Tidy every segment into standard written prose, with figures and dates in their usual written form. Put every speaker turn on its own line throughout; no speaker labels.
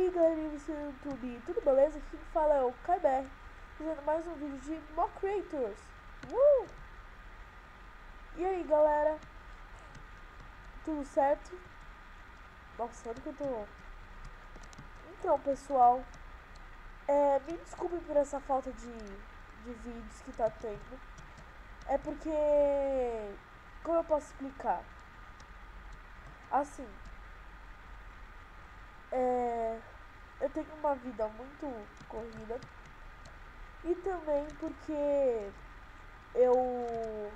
aí galerinha do YouTube, tudo beleza? Aqui quem fala é o KaiBR, fazendo mais um vídeo de Mock Creators. E aí galera, tudo certo? Nossa, onde que eu tô? Então pessoal, me desculpe por essa falta de vídeos que tá tendo. É porque, como eu posso explicar? Assim, eu tenho uma vida muito corrida. E também porque eu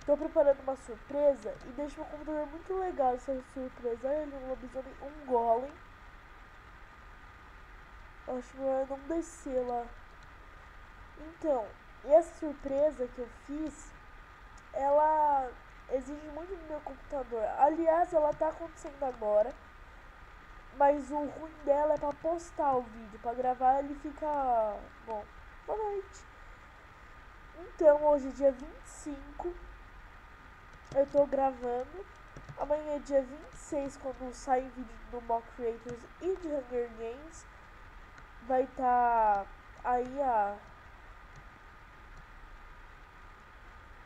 tô preparando uma surpresa e deixo meu computador muito legal essa surpresa. Olha ali, um lobisomem, um golem. Acho melhor não descer lá. Então, e essa surpresa que eu fiz, ela exige muito do meu computador. Aliás, ela tá acontecendo agora. Mas o ruim dela é pra postar o vídeo. Pra gravar ele fica... Bom, boa noite. Então, hoje é dia 25. Eu tô gravando. Amanhã é dia 26, quando sai vídeo do Mock Creators e de Hunger Games. Vai estar aí a...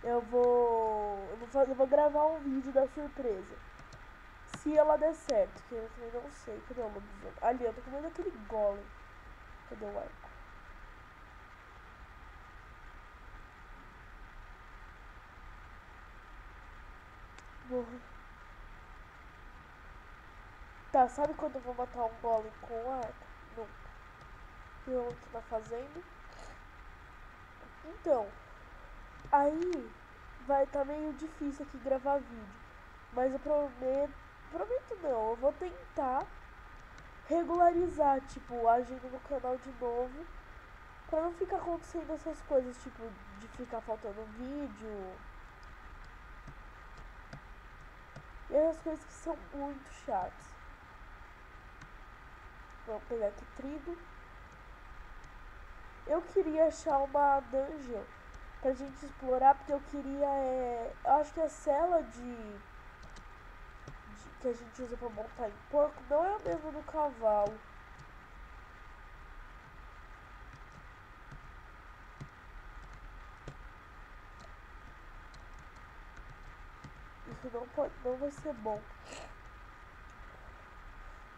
Eu vou gravar um vídeo da surpresa. Se ela der certo, que eu também não sei. Cadê o lobisomem? Ali, eu tô com medo daquele golem. Cadê o arco? Morra. Tá, sabe quando eu vou matar um golem com o arco? Nunca. Eu aqui na fazenda. Então, aí vai estar meio difícil aqui gravar vídeo. Mas eu prometo não, eu vou tentar regularizar, tipo, a agenda no canal de novo. Pra não ficar acontecendo essas coisas, tipo, de ficar faltando vídeo. E essas coisas que são muito chatas. Vamos pegar aqui trigo. Eu queria achar uma dungeon pra gente explorar, porque eu queria, eu acho que a cela que a gente usa pra montar em porco não é a mesma do cavalo. Isso não vai ser bom.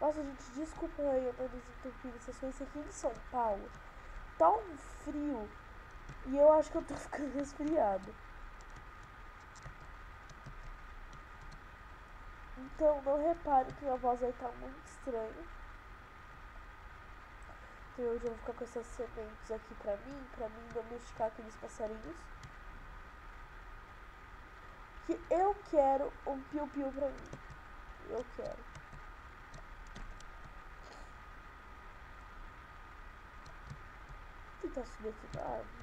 Nossa, gente, desculpa aí eu tô desentupindo essas coisas aqui em São Paulo. Tá um frio e eu acho que eu tô ficando resfriado. Então não repare que minha voz vai estar muito estranha. Então hoje eu vou ficar com essas sementes aqui pra mim domesticar aqueles passarinhos. Que eu quero um piu-piu pra mim. Eu quero. Tentar subir aqui na árvore.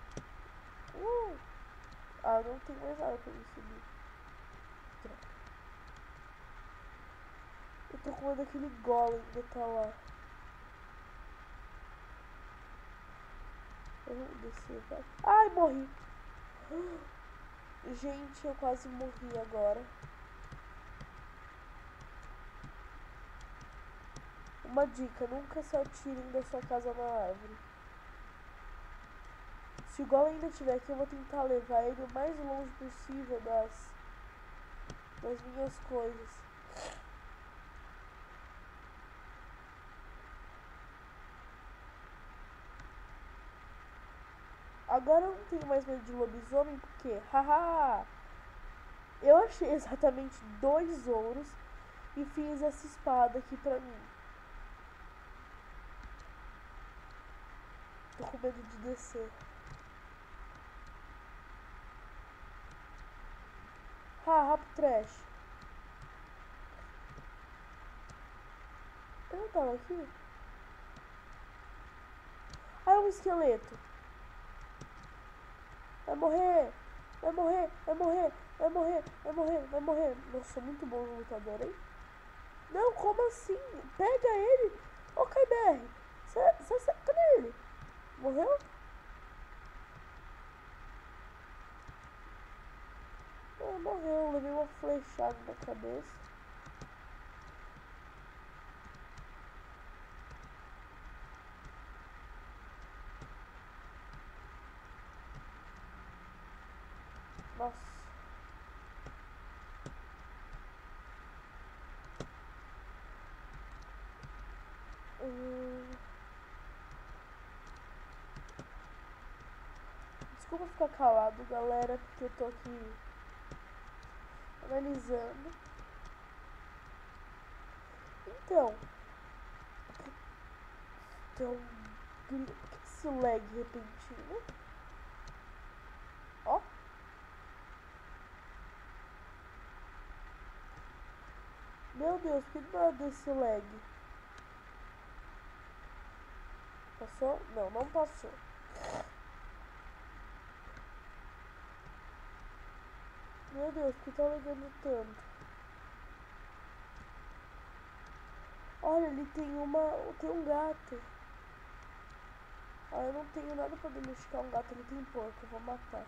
Ah, não tem mais nada pra mim subir. Droga. Eu tô com medo daquele golem ainda tá lá. Eu vou descer, vai. Ai, morri. Gente, eu quase morri agora. Uma dica, nunca se atirem da sua casa na árvore. Se o golem ainda estiver aqui, eu vou tentar levar ele o mais longe possível das minhas coisas. Agora eu não tenho mais medo de lobisomem, porque, haha, eu achei exatamente 2 ouros e fiz essa espada aqui pra mim. Tô com medo de descer. Haha, trash. Eu não tava aqui? Ah, é um esqueleto. Vai morrer, vai morrer, vai morrer, vai morrer, vai morrer, vai morrer. Nossa, sou muito bom no lutador, hein? Não, como assim? Pega ele! Ô, KaiBR! Cadê ele? Morreu? Ah, morreu, levei uma flechada na cabeça. Desculpa ficar calado, galera, porque eu tô aqui analisando. Então, por que esse lag repentino? Ó. Meu Deus, que nada desse lag? Passou? Não, não passou. Meu Deus, por que tá lagando tanto? Olha, ali tem um gato. Ah, eu não tenho nada pra domesticar um gato, ele tem porco, eu vou matar.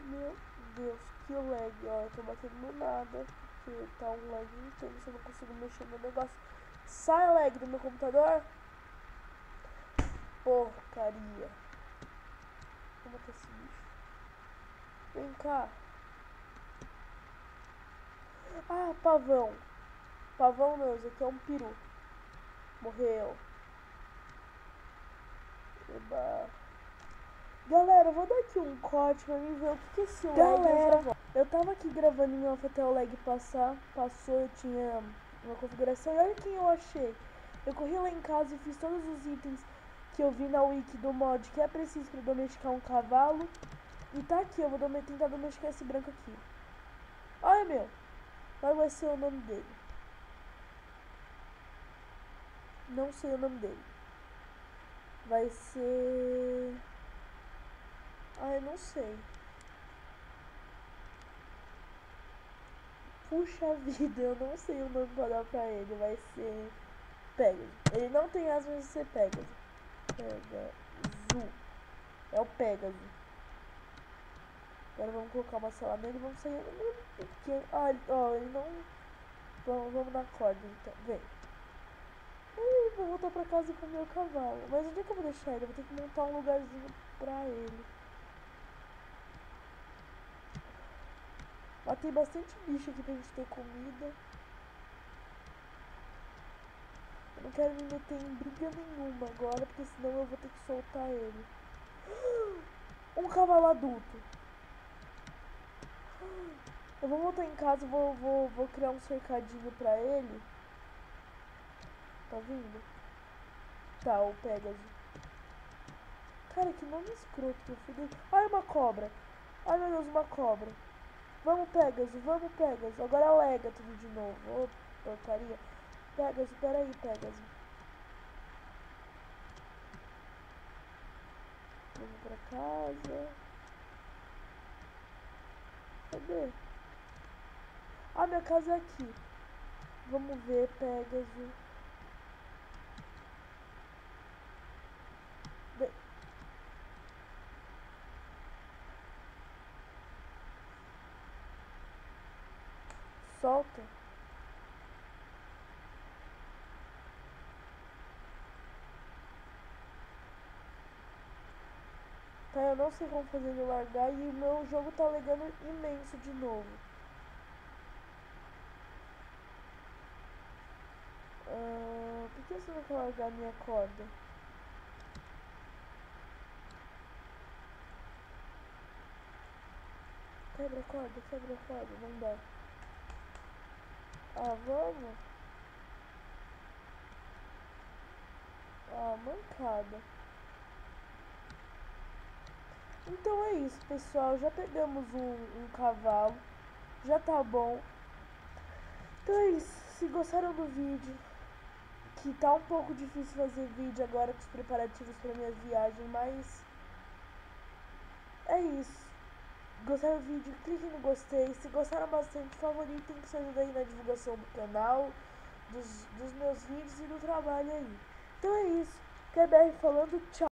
Meu Deus, que lag, ó, eu tô batendo no nada, porque tá um lag intenso, eu não consigo mexer no negócio. Sai, lag do meu computador. Porcaria. Vou matar esse bicho. Vem cá. Ah, pavão. Pavão não, esse aqui é um peru. Morreu. Eba. Galera, eu vou dar aqui um corte pra mim ver o que esse lag... Galera, eu tava aqui gravando em off até o lag passar. Passou, eu tinha uma configuração. E olha quem eu achei. Eu corri lá em casa e fiz todos os itens que eu vi na wiki do mod que é preciso pra domesticar um cavalo. E tá aqui, eu vou tentar domesticar esse branco aqui. Olha, meu. Qual vai ser o nome dele? Não sei o nome dele. Vai ser... Ah, eu não sei. Puxa vida, eu não sei o nome pra dar pra ele. Vai ser... Pegasus. Ele não tem asas, vai ser Pegasus. Pegasus. É o Pegasus. Agora vamos colocar uma sala nele e vamos sair... Ah, ó, ele não... Vamos na corda, então. Vem. Vou voltar pra casa com o meu cavalo. Mas onde é que eu vou deixar ele? Eu vou ter que montar um lugarzinho pra ele. Matei bastante bicho aqui pra gente ter comida. Eu não quero me meter em briga nenhuma agora, porque senão eu vou ter que soltar ele. Um cavalo adulto. Eu vou voltar em casa e vou criar um cercadinho pra ele. Tá vindo? Tá, o Pegasus. Cara, que nome escroto que eu fui. Ai, uma cobra. Ai, meu Deus, uma cobra. Vamos, Pegasus, vamos, Pegasus. Agora alega tudo de novo. Ô, porcaria. Pegasus, peraí, Pegasus. Vamos pra casa. Cadê? Ah, minha casa é aqui. Vamos ver, Pegasus. Solta. Tá, eu não sei como fazer ele largar e o meu jogo tá legando imenso de novo. Por que você não quer largar minha corda? Quebra a corda, não dá. Ah, vamos? Ah, mancada. Então é isso, pessoal. Já pegamos um cavalo. Já tá bom. Então é isso. Se gostaram do vídeo, que tá um pouco difícil fazer vídeo agora com os preparativos para minha viagem, mas é isso. Gostaram do vídeo? Clique no gostei. Se gostaram bastante, favoritem, que isso ajuda aí na divulgação do canal, dos meus vídeos e do trabalho aí. Então é isso. KBR falando, tchau.